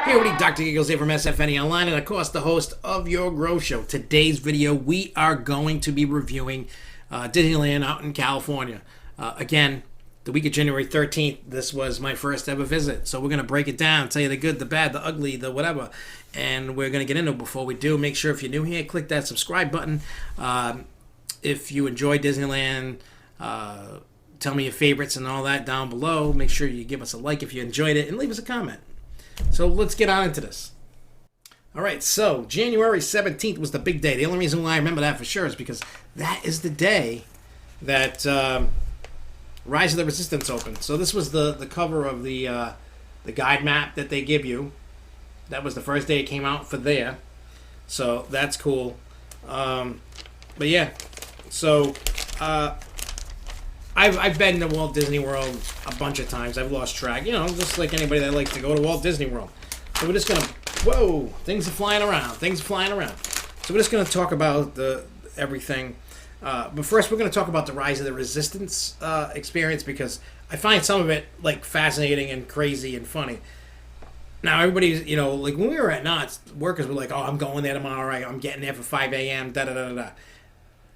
Hey everybody, Dr. Giggles here from SFNEOnline, and of course the host of your Grow Show. Today's video, we are going to be reviewing Disneyland out in California. Again, the week of January 13th, this was my first ever visit. So we're going to break it down, tell you the good, the bad, the ugly, the whatever. And we're going to get into it. Before we do, make sure if you're new here, click that subscribe button. If you enjoy Disneyland, tell me your favorites and all that down below. Make sure you give us a like if you enjoyed it and leave us a comment. So let's get on into this. All right, so January 17th was the big day. The only reason why I remember that for sure is because that is the day that Rise of the Resistance opened. So this was the cover of the guide map that they give you. That was the first day it came out for there. So that's cool. But yeah, so I've been to Walt Disney World a bunch of times. I've lost track, you know, just like anybody that likes to go to Walt Disney World. So we're just gonna, whoa, things are flying around. So we're just gonna talk about everything. But first, we're gonna talk about the Rise of the Resistance experience because I find some of it like fascinating and crazy and funny. Now everybody's, you know, like when we were at Knott's, workers were like, "Oh, I'm going there tomorrow. I'm getting there for 5 a.m." Da da da da.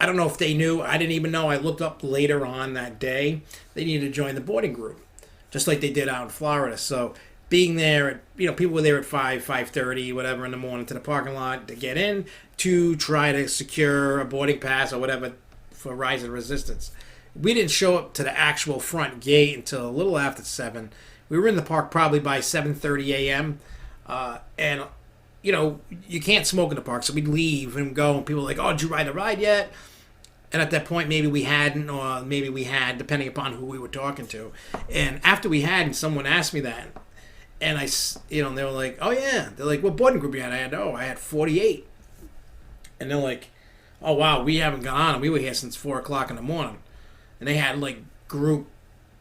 I don't know if they knew. I didn't even know. I looked up later on that day. They needed to join the boarding group, just like they did out in Florida. So being there, you know, people were there at 5:30, whatever in the morning to the parking lot to get in to try to secure a boarding pass or whatever for Rise of the Resistance. We didn't show up to the actual front gate until a little after 7. We were in the park probably by 7:30 a.m. And, you know, you can't smoke in the park. So we'd leave and go, and people were like, "Oh, did you ride a ride yet?" And at that point, maybe we hadn't, or maybe we had, depending upon who we were talking to. And after we hadn't, someone asked me that. And I, you know, they were like, "Oh, yeah." They're like, "What boarding group you had?" I had 48. And they're like, "Oh, wow, we haven't gone on. We were here since 4 o'clock in the morning." And they had, like, group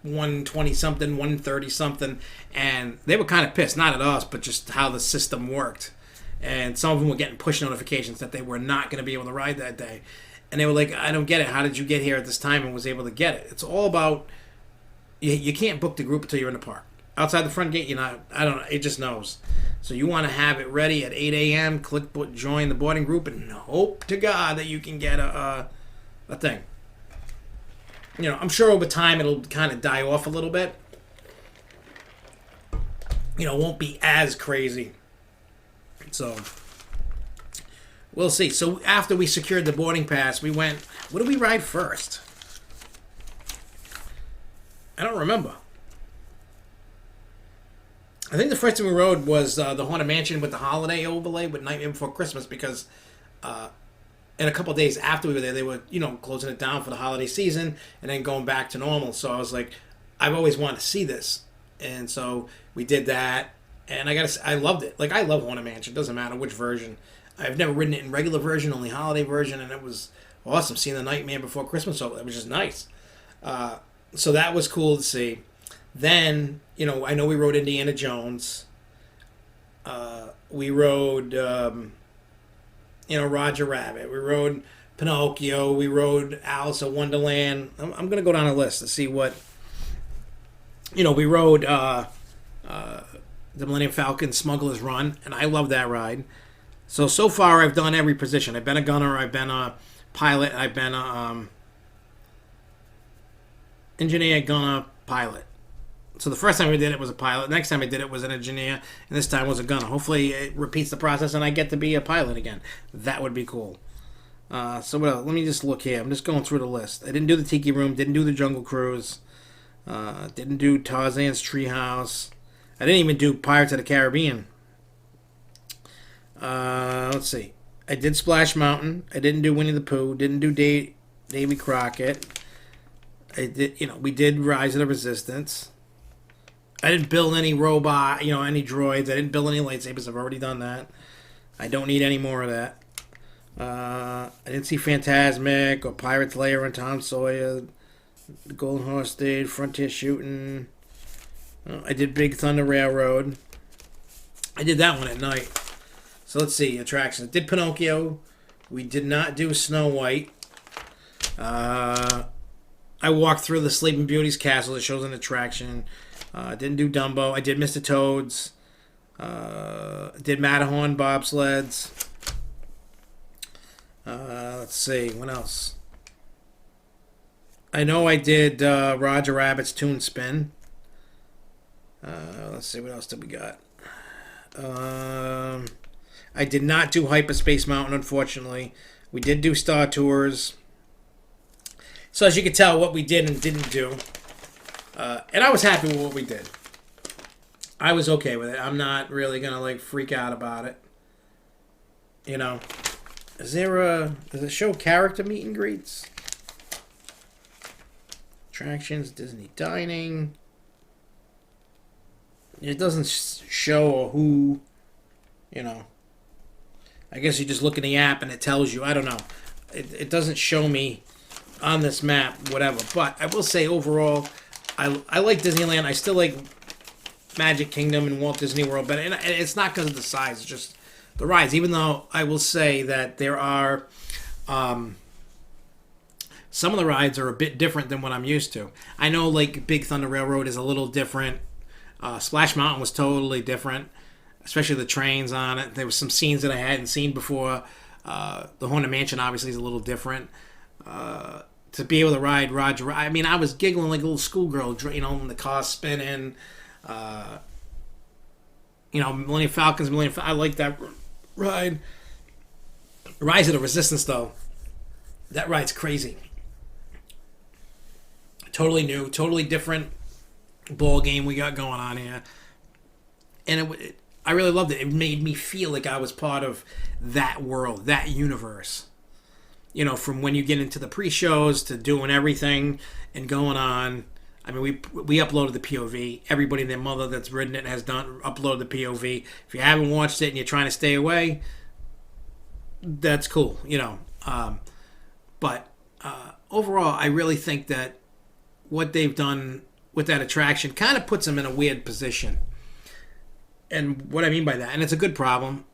120-something, 130-something. And they were kind of pissed, not at us, but just how the system worked. And some of them were getting push notifications that they were not going to be able to ride that day. And they were like, "I don't get it. How did you get here at this time and was able to get it?" It's all about, you can't book the group until you're in the park. Outside the front gate, you're not, I don't know, it just knows. So you want to have it ready at 8 a.m., click join the boarding group, and hope to God that you can get a thing. You know, I'm sure over time it'll kind of die off a little bit. You know, it won't be as crazy. So we'll see. So after we secured the boarding pass, we went, what did we ride first? I don't remember. I think the first thing we rode was the Haunted Mansion with the holiday overlay with Nightmare Before Christmas because in a couple of days after we were there, they were, you know, closing it down for the holiday season and then going back to normal. So I was like, I've always wanted to see this. And so we did that. And I gotta say, I loved it. Like, I love Haunted Mansion. It doesn't matter which version. I've never ridden it in regular version, only holiday version, and it was awesome seeing the Nightmare Before Christmas. So it was just nice. So that was cool to see. Then, you know, I know we rode Indiana Jones. We rode, you know, Roger Rabbit. We rode Pinocchio. We rode Alice in Wonderland. I'm going to go down a list to see what, you know, we rode the Millennium Falcon Smuggler's Run, and I love that ride. So far I've done every position. I've been a gunner, I've been a pilot, I've been a engineer, gunner, pilot. So the first time we did it was a pilot. Next time I did it was an engineer, and this time was a gunner. Hopefully it repeats the process and I get to be a pilot again. That would be cool. So what else? Let me just look here. I'm just going through the list. I didn't do the Tiki Room, didn't do the Jungle Cruise, didn't do Tarzan's Treehouse. I didn't even do Pirates of the Caribbean. Let's see. I did Splash Mountain. I didn't do Winnie the Pooh. Didn't do Davy Crockett. I did, you know, we did Rise of the Resistance. I didn't build any robot, you know, any droids. I didn't build any lightsabers. I've already done that. I don't need any more of that. I didn't see Phantasmic or Pirate's Lair and Tom Sawyer. The Golden Hostage, Frontier Shooting. I did Big Thunder Railroad. I did that one at night. So let's see, attractions. I did Pinocchio. We did not do Snow White. I walked through the Sleeping Beauty's castle that shows an attraction. Didn't do Dumbo. I did Mr. Toad's. Did Matterhorn bobsleds. Let's see, what else? I know I did Roger Rabbit's Toon Spin. Let's see, what else did we got? I did not do Hyperspace Mountain, unfortunately. We did do Star Tours. So as you can tell, what we did and didn't do. And I was happy with what we did. I was okay with it. I'm not really going to, like, freak out about it. You know. Does it show character meet and greets? Attractions, Disney dining. It doesn't show who, you know. I guess you just look in the app and it tells you. I don't know. It doesn't show me on this map, whatever. But I will say overall, I like Disneyland. I still like Magic Kingdom and Walt Disney World better. And it's not because of the size. It's just the rides. Even though I will say that there are... some of the rides are a bit different than what I'm used to. I know, like, Big Thunder Railroad is a little different. Splash Mountain was totally different, especially the trains on it. There was some scenes that I hadn't seen before. The Haunted Mansion obviously is a little different. To be able to ride Roger, I mean, I was giggling like a little schoolgirl, you know, when the car's spinning. You know, Millennium Falcons, I like that ride. Rise of the Resistance, though, that ride's crazy. Totally new, totally different ball game we got going on here, and I really loved it. It made me feel like I was part of that world, that universe. You know, from when you get into the pre-shows to doing everything and going on. I mean, we uploaded the POV. Everybody and their mother that's ridden it has uploaded the POV. If you haven't watched it and you're trying to stay away, that's cool. You know, but overall, I really think that what they've done with that attraction kind of puts them in a weird position. And what I mean by that, and it's a good problem,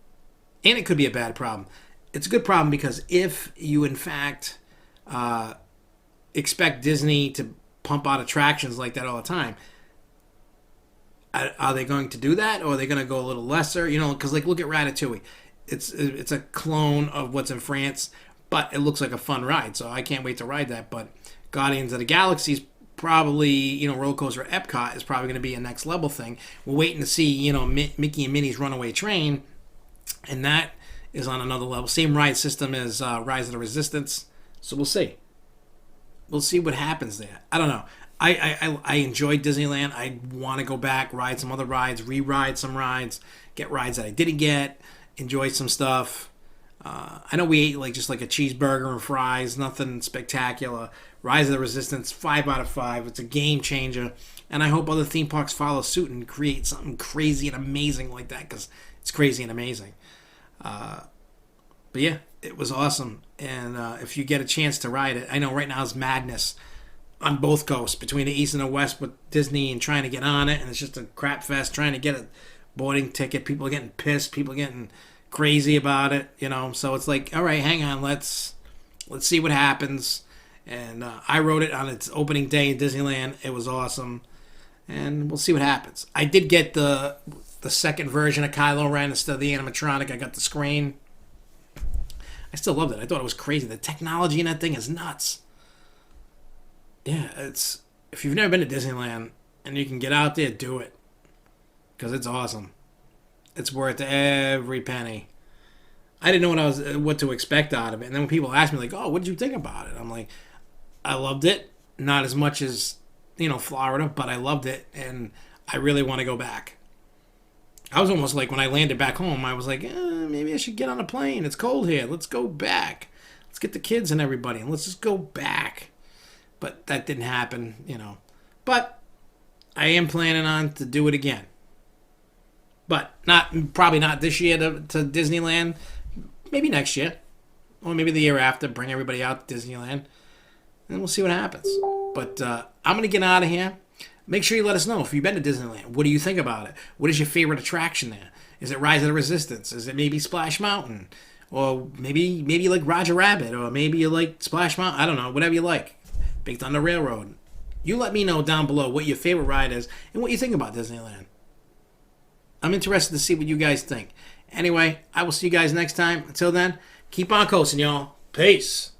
and it could be a bad problem. It's a good problem because if you, in fact, expect Disney to pump out attractions like that all the time, are they going to do that, or are they going to go a little lesser? You know, because, like, look at Ratatouille. It's a clone of what's in France, but it looks like a fun ride, so I can't wait to ride that. But Guardians of the Galaxy's probably, you know, roller coaster Epcot is probably going to be a next level thing. We're waiting to see, you know, Mickey and Minnie's Runaway Train, and that is on another level. Same ride system as Rise of the Resistance, so we'll see. We'll see what happens there. I don't know. I enjoyed Disneyland. I want to go back, ride some other rides, re-ride some rides, get rides that I didn't get, enjoy some stuff. I know we ate just like a cheeseburger and fries, nothing spectacular. Rise of the Resistance, 5 out of 5. It's a game changer, and I hope other theme parks follow suit and create something crazy and amazing like that, because it's crazy and amazing. But yeah, it was awesome, and if you get a chance to ride it, I know right now it's madness on both coasts, between the east and the west with Disney and trying to get on it, and it's just a crap fest trying to get a boarding ticket. People are getting pissed, people are getting crazy about it, you know. So it's like, all right, hang on, let's see what happens. And I rode it on its opening day in Disneyland. It was awesome, and we'll see what happens. I did get the second version of Kylo Ren instead of the animatronic. I got the screen. I still loved it. I thought it was crazy. The technology in that thing is nuts. Yeah, it's, if you've never been to Disneyland and you can get out there, do it, because it's awesome. It's worth every penny. I didn't know what to expect out of it, and then when people ask me like, "Oh, what did you think about it?" I'm like, I loved it. Not as much as, you know, Florida, but I loved it, and I really want to go back. I was almost like, when I landed back home, I was like, maybe I should get on a plane. It's cold here. Let's go back. Let's get the kids and everybody, and let's just go back. But that didn't happen, you know. But I am planning on to do it again. But probably not this year to Disneyland. Maybe next year. Or maybe the year after. Bring everybody out to Disneyland. And we'll see what happens. But I'm going to get out of here. Make sure you let us know if you've been to Disneyland. What do you think about it? What is your favorite attraction there? Is it Rise of the Resistance? Is it maybe Splash Mountain? Or maybe you like Roger Rabbit? Or maybe you like Splash Mountain? I don't know. Whatever you like. Big Thunder Railroad. You let me know down below what your favorite ride is and what you think about Disneyland. I'm interested to see what you guys think. Anyway, I will see you guys next time. Until then, keep on coasting, y'all. Peace.